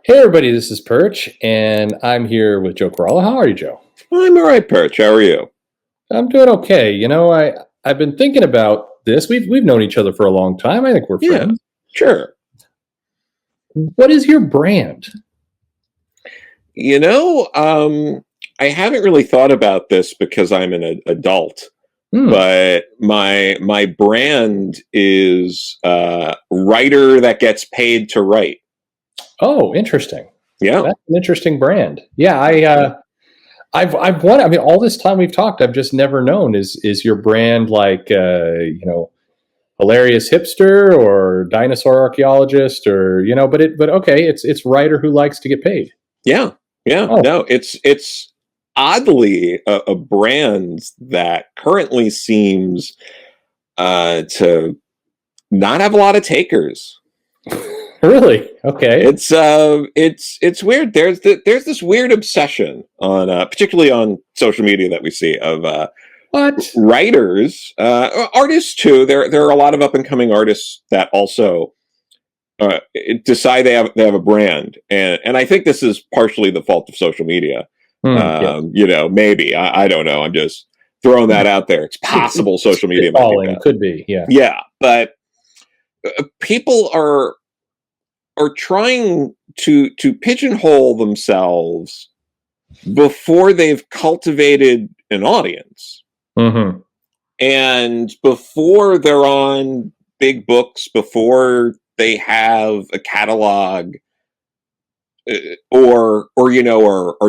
Hey everybody, this is Perch, and I'm here with Joe Corallo. How are you, Joe? I'm all right, Perch. How are you? I'm doing okay. I've been thinking about this. We've known each other for a long time. I think we're Yeah, friends. sure. What is your brand? You know, I haven't really thought about this because I'm an adult, Hmm. but my brand is writer that gets paid to write. Oh, interesting. Yeah. That's an interesting brand. Yeah, I've won. I mean, all this time we've talked, I've just never known is your brand like hilarious hipster or dinosaur archaeologist or but okay, it's writer who likes to get paid. Yeah. Yeah. Oh, No, it's oddly a brand that currently seems to not have a lot of takers. really? Okay. It's weird. There's this weird obsession on particularly on social media that we see of What? writers, artists too. There are a lot of up and coming artists that also uh, decide they have a brand, and I think this is partially the fault of social media. Yes. Maybe I don't know. I'm just throwing that out there. It's possible social media might be Spitballing bad. could be, yeah. Yeah, but people are trying to pigeonhole themselves before they've cultivated an audience Hmm. and before they're on big books, before they have a catalog, or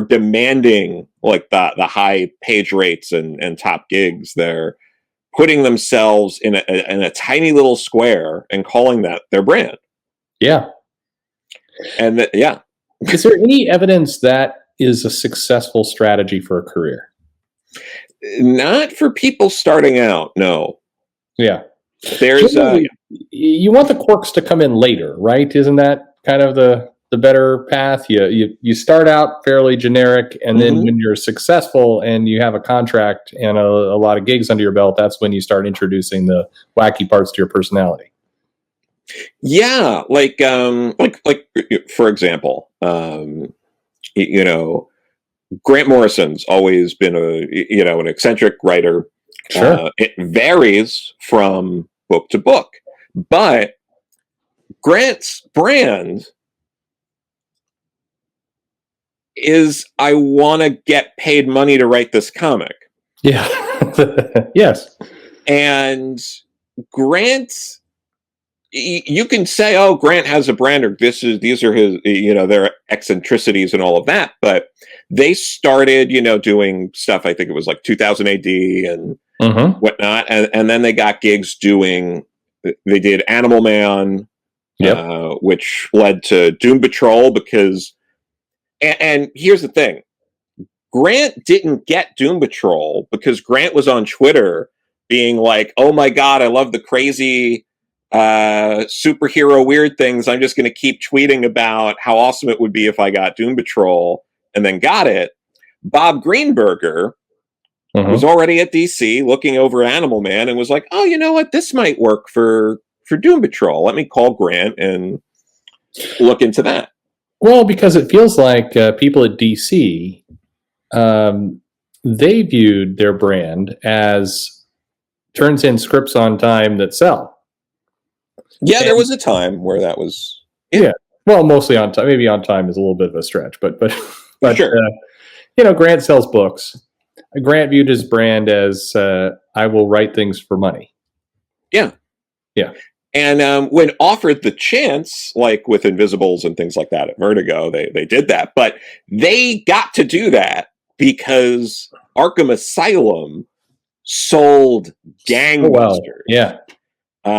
demanding like the high page rates and top gigs. They're putting themselves in a tiny little square and calling that their brand. Yeah. Yeah. Is there any evidence that is a successful strategy for a career? Not for people starting out, no. Yeah. There's Generally, you want the quirks to come in later, right? Isn't that kind of the better path? You start out fairly generic, and then Mhm. when you're successful and you have a contract and a lot of gigs under your belt, that's when you start introducing the wacky parts to your personality. Yeah, like for example, you know, Grant Morrison's always been an eccentric writer. Sure. It varies from book to book, but Grant's brand is I want to get paid money to write this comic. Yeah. Yes. And Grant, you can say, "Oh, Grant has a brand," or these are his, their eccentricities and all of that. But they started, doing stuff. I think it was like 2000 AD and Hmm. whatnot, and then they got gigs doing. They did Animal Man, Yep. which led to Doom Patrol because. And here's the thing: Grant didn't get Doom Patrol because Grant was on Twitter being like, "Oh my god, I love the crazy superhero weird things. I'm just going to keep tweeting about how awesome it would be if I got Doom Patrol," and then got it. Bob Greenberger was Hmm. already at DC looking over Animal Man and was like, "Oh, you know what? This might work for Doom Patrol. Let me call Grant and look into that." Well, because it feels like people at DC, um, they viewed their brand as turns in scripts on time that sell. Yeah, there And was a time where that was, yeah, yeah, well, mostly on time. Maybe on time is a little bit of a stretch, but but sure, Grant sells books. Grant viewed his brand as I will write things for money. yeah. Yeah. And when offered the chance, like with Invisibles and things like that at Vertigo, they did that. But they got to do that because Arkham Asylum sold Oh well. gangbusters. Yeah.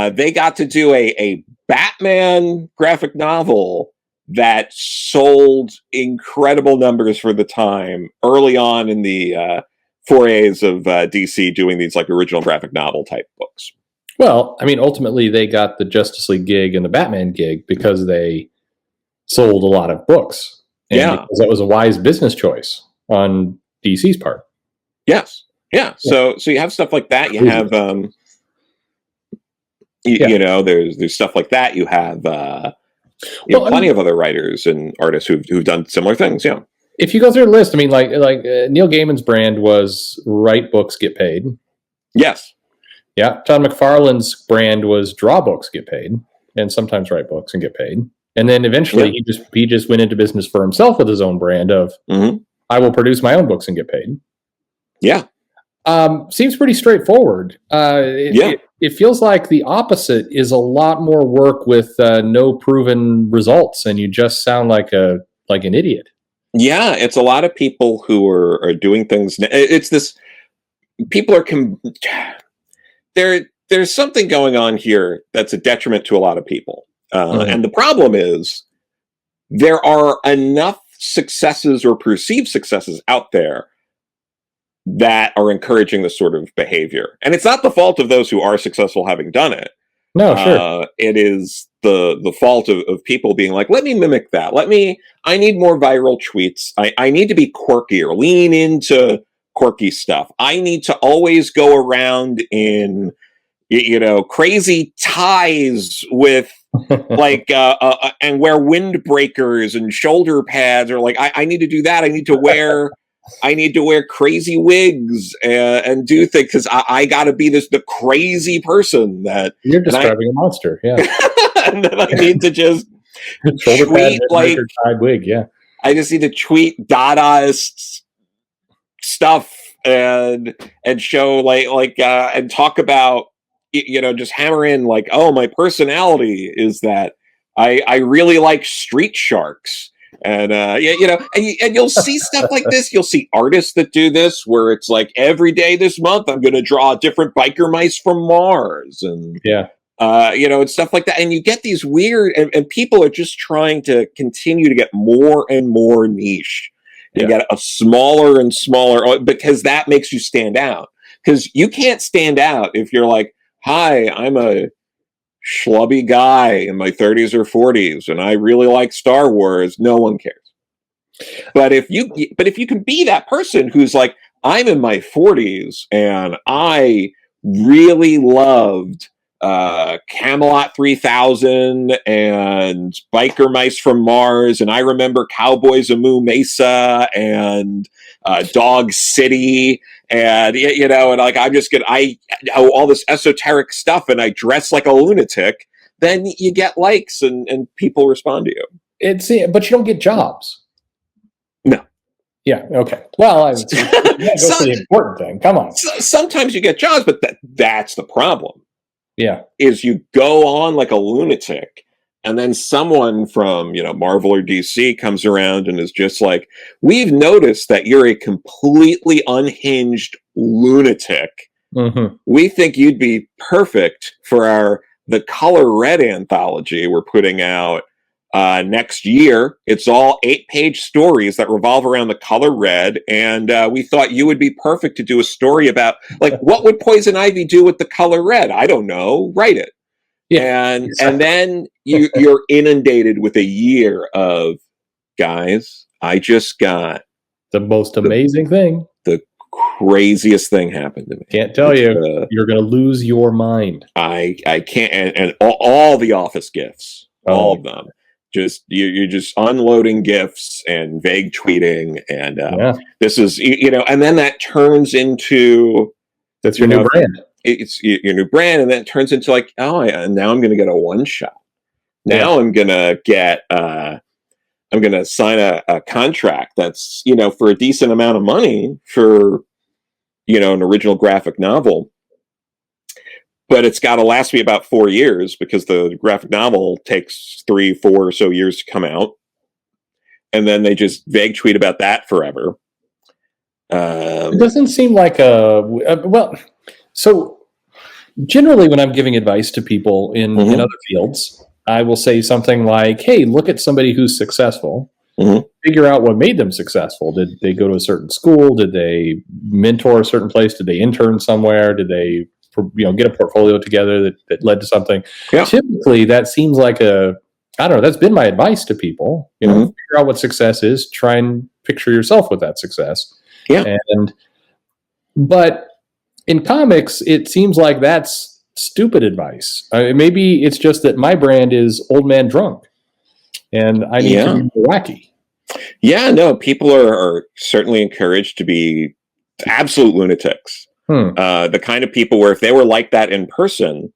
They got to do a Batman graphic novel that sold incredible numbers for the time early on in the forays of DC doing these like original graphic novel type books. Well, I mean, ultimately they got the Justice League gig and the Batman gig because they sold a lot of books, and Yeah. because that was a wise business choice on DC's part. Yes. Yeah. Yeah. So you have stuff like that. You Crazy. have Yeah. there's stuff like that. You have You have Well, I plenty mean, of other writers and artists who've done similar things. Yeah. if you go through the list, I mean, Neil Gaiman's brand was write books, get paid. Yes. Yeah. Todd McFarlane's brand was draw books, get paid, and sometimes write books and get paid. And then eventually he just went into business for himself with his own brand of I will produce my own books and get paid. Yeah. Seems pretty straightforward. It feels like the opposite is a lot more work with no proven results, and you just sound like an idiot. Yeah, it's a lot of people who are doing things. It's this. People are there's something going on here that's a detriment to a lot of people. And the problem is there are enough successes or perceived successes out there that are encouraging this sort of behavior. And it's not the fault of those who are successful having done it. No, sure. It is the fault of people being like, let me mimic that. I need more viral tweets. I need to be quirky or lean into quirky stuff. I need to always go around in, crazy ties with and wear windbreakers and shoulder pads, or I need to do that. I need to wear crazy wigs and do things because I got to be the crazy person that you're describing a monster. Yeah. And then I need to just shoulder tweet pad, wig. Yeah. I just need to tweet Dadaist stuff and show and talk about, just hammer in my personality is that I really like street sharks. And and you'll see stuff like this. You'll see artists that do this where it's like every day this month I'm going to draw different biker mice from Mars, and and stuff like that. And you get these weird, and people are just trying to continue to get more and more niche and get a smaller and smaller, because that makes you stand out. Because you can't stand out if you're like, hi, I'm a schlubby guy in my 30s or 40s and I really like Star Wars. No one cares. But if you can be that person who's like, I'm in my 40s and I really loved Camelot 3000 and Biker Mice from Mars, and I remember Cowboys of Moo Mesa and Dog City, and and I know all this esoteric stuff, and I dress like a lunatic. Then you get likes and people respond to you. But you don't get jobs. No. Yeah. Okay. Well, that's the important thing. Come on. Sometimes you get jobs, but that's the problem. Yeah. Is you go on like a lunatic, and then someone from, Marvel or DC comes around and is just like, we've noticed that you're a completely unhinged lunatic. Mm-hmm. We think you'd be perfect for the Color Red anthology we're putting out next year. It's all 8-page stories that revolve around the color red, and we thought you would be perfect to do a story about what would Poison Ivy do with the color red? I don't know. Write it. Yeah, and then you're inundated with a year of, guys, I just got the most amazing thing. The craziest thing happened to me. Can't tell you. You're going to lose your mind. I can't. And all the Office gifts, all of them. Just you're just unloading gifts and vague tweeting, and this is and then that turns into that's your new brand. It's your new brand, and then it turns into now I'm going to get a one shot. Now I'm going to get I'm going to sign a contract that's for a decent amount of money for an original graphic novel. But it's got to last me about 4 years because the graphic novel takes 3-4 or so years to come out. And then they just vague tweet about that forever. It doesn't seem like so generally when I'm giving advice to people in other fields, I will say something like, hey, look at somebody who's successful. Mm-hmm. Figure out what made them successful. Did they go to a certain school? Did they mentor a certain place? Did they intern somewhere? Did they get a portfolio together that led to something? Yeah. Typically, that seems like that's been my advice to people. Figure out what success is. Try and picture yourself with that success. Yeah. But in comics, it seems like that's stupid advice. Maybe it's just that my brand is old man drunk. and I need to be more wacky. Yeah, no, people are certainly encouraged to be absolute lunatics. The kind of people where if they were like that in person,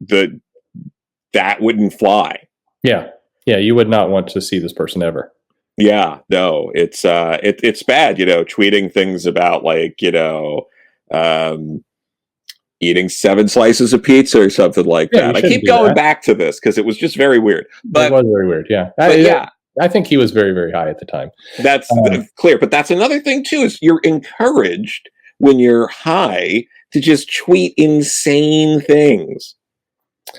that wouldn't fly. Yeah. Yeah, you would not want to see this person ever. Yeah, no, it's bad, tweeting things about like, eating 7 slices of pizza or something like that. I keep going back to this because it was just very weird. But it was very weird, yeah. I think he was very, very high at the time. That's clear. But that's another thing too, is you're encouraged when you're high to just tweet insane things.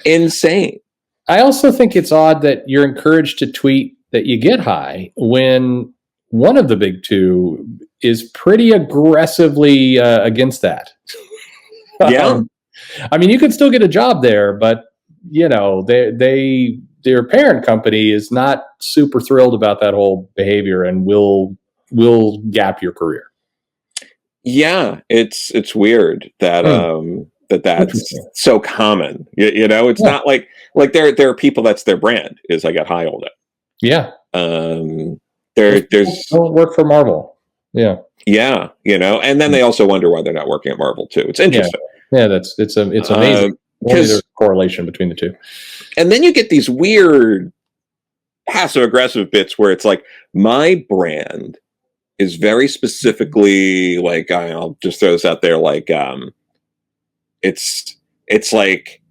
Insane. I also think it's odd that you're encouraged to tweet that you get high when one of the big two is pretty aggressively against that. Yeah. I mean, you could still get a job there, but their parent company is not super thrilled about that whole behavior and will gap your career. Yeah, it's weird that that's so common. It's not like there are people that's their brand is I got high all day. Yeah. There's don't work for Marvel. Yeah. Yeah, and then they also wonder why they're not working at Marvel too. It's interesting. Yeah, it's amazing. Only there's a correlation between the two. And then you get these weird passive aggressive bits where it's like my brand is very specifically like I'll just throw this out there like it's like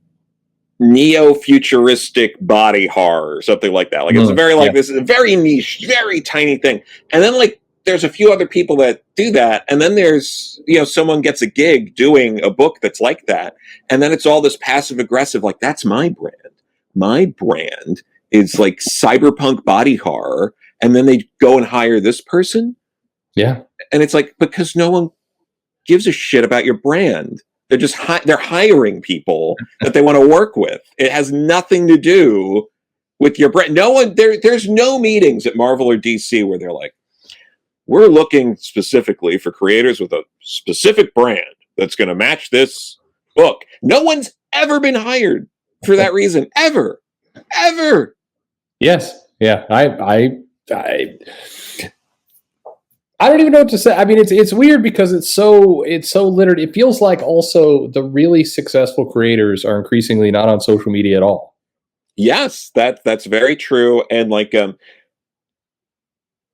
neo-futuristic body horror or something like that. Like it's a very this is a very niche, very tiny thing. And then like there's a few other people that do that. And then there's, someone gets a gig doing a book that's like that. And then it's all this passive aggressive, like that's my brand. My brand is like cyberpunk body horror. And then they go and hire this person. Yeah. And it's like, because no one gives a shit about your brand. They're just, they're hiring people that they want to work with. It has nothing to do with your brand. No one, there's no meetings at Marvel or DC where they're like, we're looking specifically for creators with a specific brand that's going to match this book. No one's ever been hired for that reason, ever. Yes. Yeah. I don't even know what to say. I mean, it's weird because it's so littered. It feels like also the really successful creators are increasingly not on social media at all. Yes, that's very true. And like,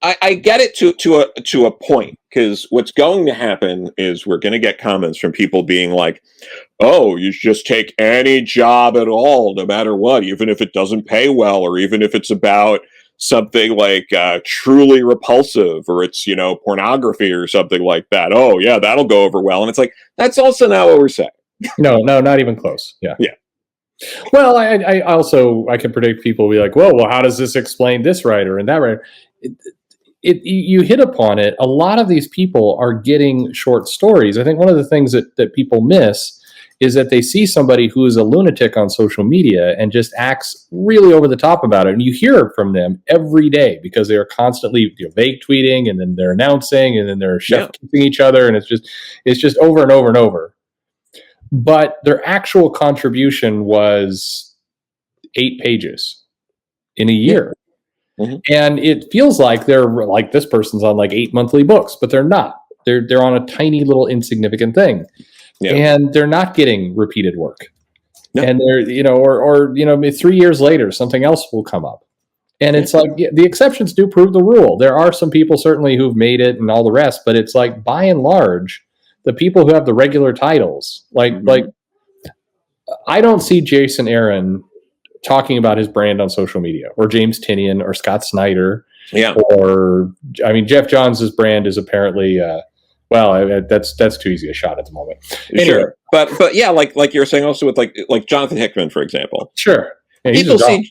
I get it to a point, because what's going to happen is we're going to get comments from people being like, oh, you should just take any job at all, no matter what, even if it doesn't pay well, or even if it's about something like truly repulsive, or it's, pornography or something like that. Oh, yeah, that'll go over well. And it's like, that's also not what we're saying. No, not even close. Yeah. Yeah. Well, I also can predict people will be like, well, how does this explain this writer and that writer? You hit upon it. A lot of these people are getting short stories. I think one of the things that people miss is that they see somebody who is a lunatic on social media and just acts really over the top about it. And you hear from them every day because they are constantly vague tweeting, and then they're announcing, and then they're kissing each other. And it's just over and over and over. But their actual contribution was 8 pages in a year. Mm-hmm. And it feels like they're like, this person's on like 8 monthly books, but they're not. They're on a tiny little insignificant thing. Yeah. And they're not getting repeated work. No. And they're, or 3 years later, something else will come up. And it's like, the exceptions do prove the rule. There are some people certainly who've made it and all the rest, but it's like, by and large, the people who have the regular titles, like I don't see Jason Aaron talking about his brand on social media, or James Tynion, or Scott Snyder. Yeah. Or, Jeff Johns' brand is apparently, that's too easy a shot at the moment. Anyway. Sure. But yeah, like you were saying also with like Jonathan Hickman, for example. Sure. Yeah, people see,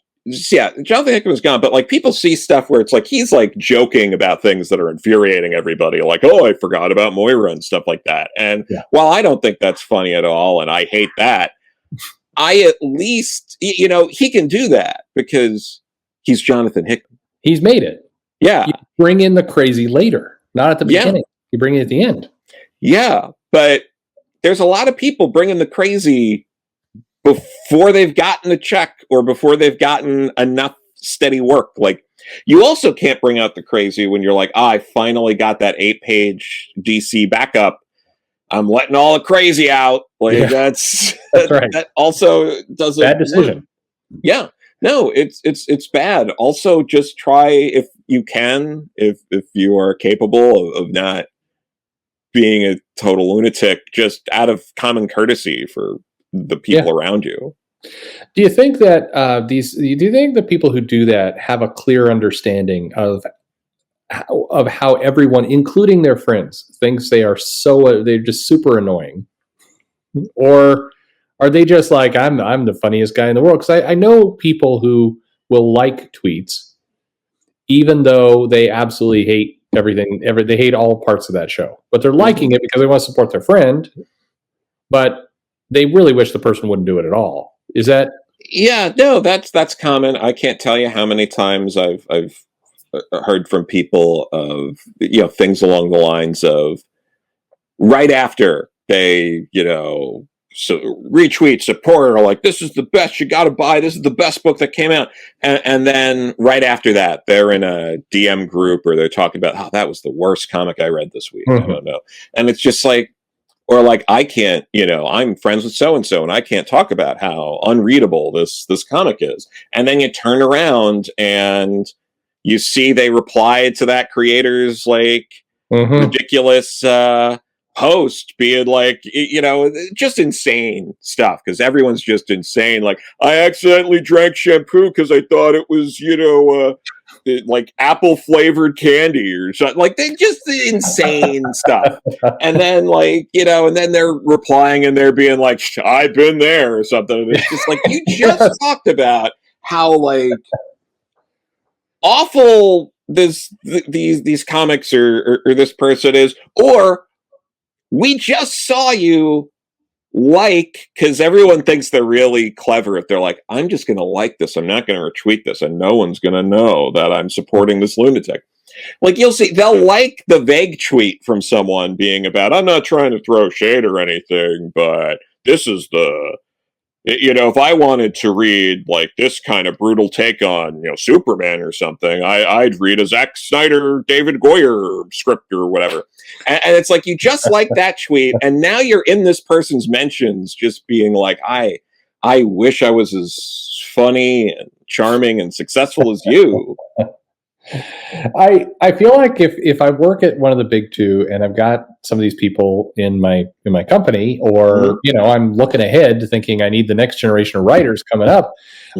Jonathan Hickman's gone, but like people see stuff where it's like he's like joking about things that are infuriating everybody, like, oh, I forgot about Moira and stuff like that. And while I don't think that's funny at all, and I hate that, I at least, he can do that because he's Jonathan Hickman. He's made it. Yeah. You bring in the crazy later, not at the beginning. You bring it at the end. Yeah, but there's a lot of people bringing the crazy before they've gotten the check, or before they've gotten enough steady work. Like, you also can't bring out the crazy when you're like, I finally got that 8-page DC backup. I'm letting all the crazy out. Like, that's right. That also doesn't bad decision. Work. Yeah. No, it's bad. Also, just try, if you can, if you are capable of not being a total lunatic, just out of common courtesy for the people around you. Do you think that do you think the people who do that have a clear understanding of how everyone, including their friends, thinks they're just super annoying? Or are they just like, I'm the funniest guy in the world? Because I know people who will like tweets, even though they absolutely hate everything. They hate all parts of that show, but they're liking it because they want to support their friend. But they really wish the person wouldn't do it at all. Is that? Yeah, no, that's common. I can't tell you how many times I've heard from people of, things along the lines of, right after they, so retweet, support, or like, this is the best, you got to buy, this is the best book that came out. And then right after that, they're in a DM group, or they're talking about how that was the worst comic I read this week. I don't know. And it's just like, or like, I can't, I'm friends with so-and-so and I can't talk about how unreadable this comic is. And then you turn around and you see they replied to that creator's like ridiculous post, being like, just insane stuff, because everyone's just insane. Like, I accidentally drank shampoo because I thought it was, like apple flavored candy or something. Like, they just insane stuff. And then and then they're replying and they're being like, I've been there or something. And it's just like, you just talked about how like awful these comics or this person is, or we just saw you because everyone thinks they're really clever if they're like, I'm just going to like this, I'm not going to retweet this, and no one's going to know that I'm supporting this lunatic. Like, you'll see, they'll like the vague tweet from someone being about, I'm not trying to throw shade or anything, but this is if I wanted to read like this kind of brutal take on, Superman or something, I'd read a Zack Snyder, David Goyer script or whatever. And it's like, you just like that tweet, and now you're in this person's mentions, just being like, I wish I was as funny and charming and successful as you. I feel like if I work at one of the big two and I've got some of these people in my company, or I'm looking ahead thinking I need the next generation of writers coming up,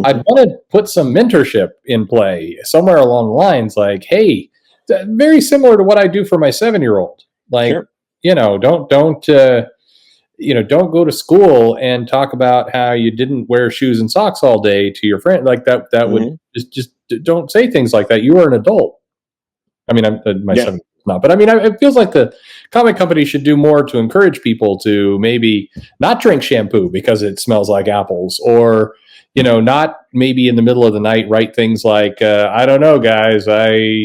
I'd want to put some mentorship in play somewhere along the lines, like, hey, very similar to what I do for my 7-year-old. Like, sure. Don't go to school and talk about how you didn't wear shoes and socks all day to your friend. Like that would just don't say things like that. You are an adult. I mean, my son is not, but I mean, it feels like the comic company should do more to encourage people to maybe not drink shampoo because it smells like apples, or, not maybe in the middle of the night write things like, I don't know, guys, I've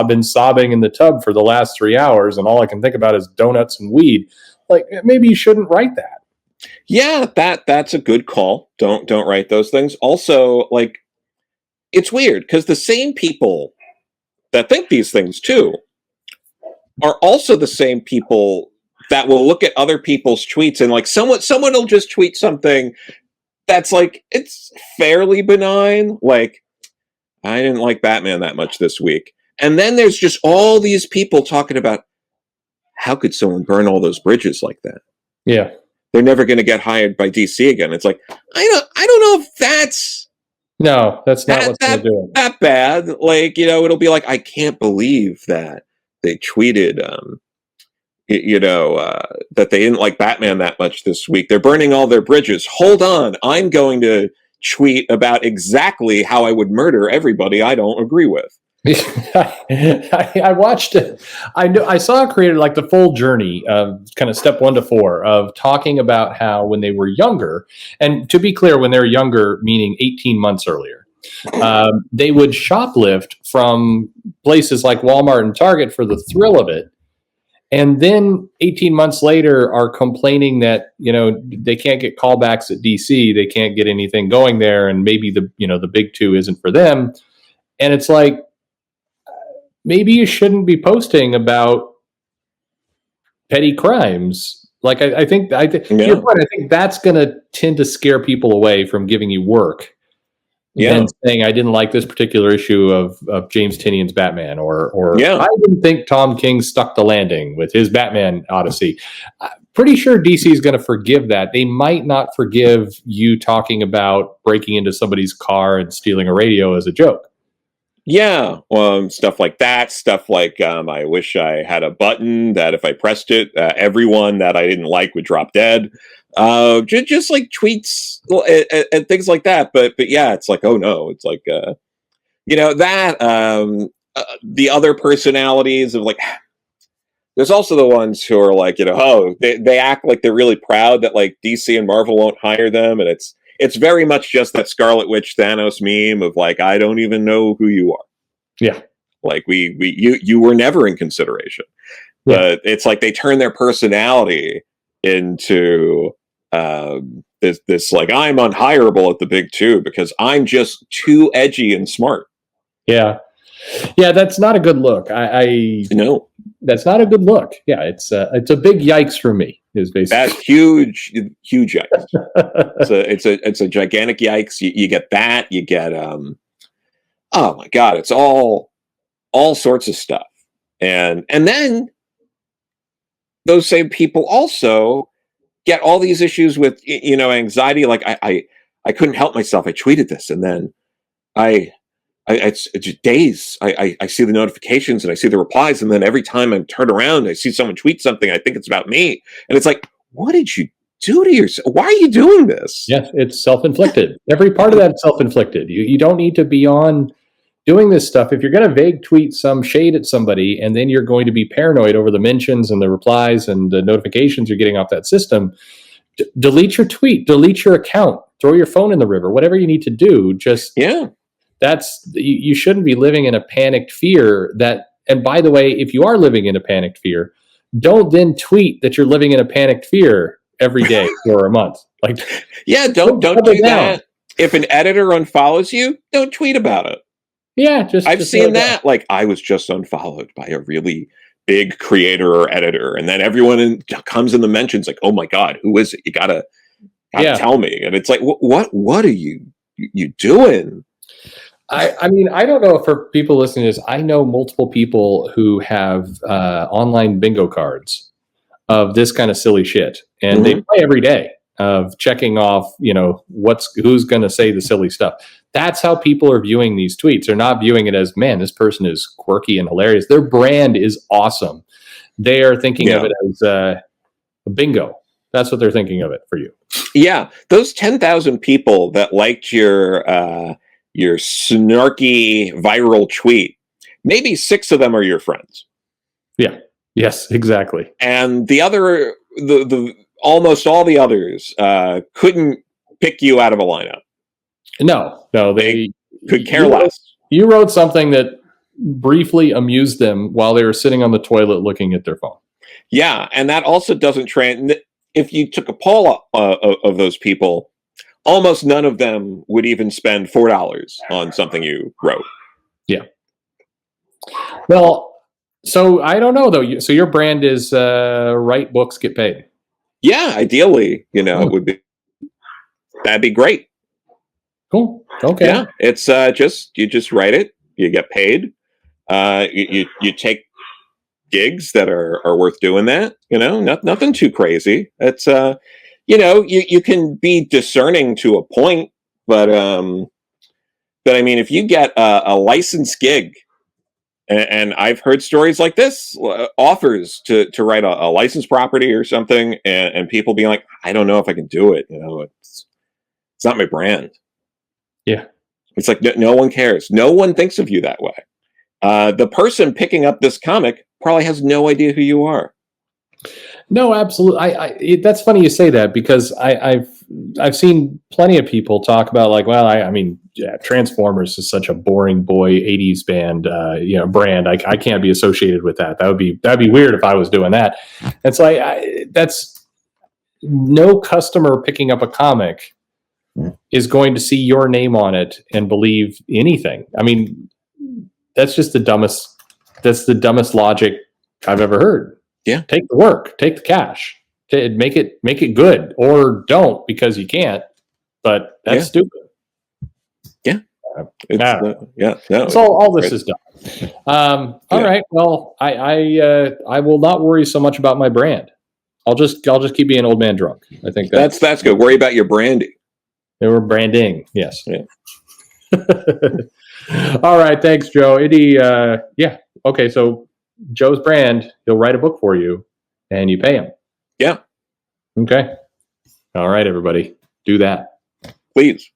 been sobbing in the tub for the last 3 hours and all I can think about is donuts and weed. Like, maybe you shouldn't write that. Yeah, that's a good call. Don't write those things. Also, like, it's weird because the same people that think these things too are also the same people that will look at other people's tweets and like someone will just tweet something that's like, it's fairly benign, like, I didn't like Batman that much this week. And then there's just all these people talking about, how could someone burn all those bridges like that? Yeah. They're never going to get hired by DC again. It's like, I don't know if that's... No, that's not what's going to do it. That bad. Like, it'll be like, I can't believe that they tweeted, that they didn't like Batman that much this week. They're burning all their bridges. Hold on. I'm going to tweet about exactly how I would murder everybody I don't agree with. I watched it. I saw a creator, like the full journey of kind of step 1 to 4 of talking about how when they were younger, and to be clear, when they were younger, meaning 18 months earlier, they would shoplift from places like Walmart and Target for the thrill of it. and then 18 months later are complaining that, they can't get callbacks at DC, they can't get anything going there, and maybe the big two isn't for them. And it's like, maybe you shouldn't be posting about petty crimes. Like, I think to your point, I think that's going to tend to scare people away from giving you work. Than saying I didn't like this particular issue of James Tynion's Batman, or I didn't think Tom King stuck the landing with his Batman Odyssey. Pretty sure DC is going to forgive that. They might not forgive you talking about breaking into somebody's car and stealing a radio as a joke. Yeah, stuff like that. Stuff like, I wish I had a button that if I pressed it, everyone that I didn't like would drop dead. Just like tweets and things like that. But yeah, it's like, oh no, it's like, that, the other personalities of like, there's also the ones who are like, they act like they're really proud that like DC and Marvel won't hire them. And it's very much just that Scarlet Witch Thanos meme of like, I don't even know who you are. Yeah. Like you were never in consideration. Yeah. But it's like they turn their personality into this like, I'm unhireable at the big two because I'm just too edgy and smart. Yeah. Yeah, that's not a good look. I know that's not a good look. Yeah, it's a big yikes for me. Is basically that's huge yikes. it's a gigantic yikes. You get that. You get oh my god, it's all sorts of stuff, and then those same people also get all these issues with anxiety. Like I couldn't help myself. I tweeted this, and then it's days. I see the notifications and I see the replies, and then every time I turn around, I see someone tweet something. I think it's about me, and it's like, what did you do to yourself? Why are you doing this? Yes, it's self-inflicted. Every part of that is self-inflicted. You don't need to be on doing this stuff. If you're going to vague tweet some shade at somebody, and then you're going to be paranoid over the mentions and the replies and the notifications you're getting off that system, delete your tweet, delete your account, throw your phone in the river, whatever you need to do. You shouldn't be living in a panicked fear and by the way, if you are living in a panicked fear, don't then tweet that you're living in a panicked fear every day for a month. Like, yeah, don't do that. If an editor unfollows you, don't tweet about it. Yeah, I've seen that. Like, I was just unfollowed by a really big creator or editor, and then everyone comes in the mentions like, oh my god, who is it? You gotta tell me. And it's like, what are you doing? I mean, I don't know, for people listening to this, I know multiple people who have online bingo cards of this kind of silly shit, and they play every day of checking off, who's going to say the silly stuff. That's how people are viewing these tweets. They're not viewing it as, man, this person is quirky and hilarious. Their brand is awesome. They are thinking of it as a bingo. That's what they're thinking of it for you. Yeah, those 10,000 people that liked your snarky viral tweet, maybe 6 of them are your friends. Yeah. Yes, exactly. And the other, the almost all the others couldn't pick you out of a lineup. No, they could care less. You wrote something that briefly amused them while they were sitting on the toilet looking at their phone. Yeah, and that also doesn't if you took a poll of those people, almost none of them would even spend $4 on something you wrote. Yeah. Well, so I don't know though. So your brand is write books, get paid. Yeah, ideally, it would be. That'd be great. Cool. Okay. Yeah, it's you just write it, you get paid. You take gigs that are worth doing that. Nothing too crazy. It's you can be discerning to a point, but I mean, if you get a licensed gig, and I've heard stories like this, offers to write a licensed property or something, and people being like, I don't know if I can do it. It's not my brand. Yeah. It's like, no one cares. No one thinks of you that way. The person picking up this comic probably has no idea who you are. No, absolutely. That's funny you say that, because I've I've seen plenty of people talk about like, well, I mean, yeah, Transformers is such a boring boy '80s band, brand. I can't be associated with that. That'd be weird if I was doing that. It's like that's no customer picking up a comic is going to see your name on it and believe anything. I mean, that's just the dumbest. That's the dumbest logic I've ever heard. Yeah, take the work, take the cash, make it good, or don't because you can't. But that's stupid. Yeah, So all this is done. All right. Well, I will not worry so much about my brand. I'll just keep being old man drunk. I think that's good. Worry about your branding. They were branding. Yes. Yeah. All right. Thanks, Joe. Okay. So Joe's brand, he'll write a book for you and you pay him. Yeah. Okay. All right, everybody. Do that. Please.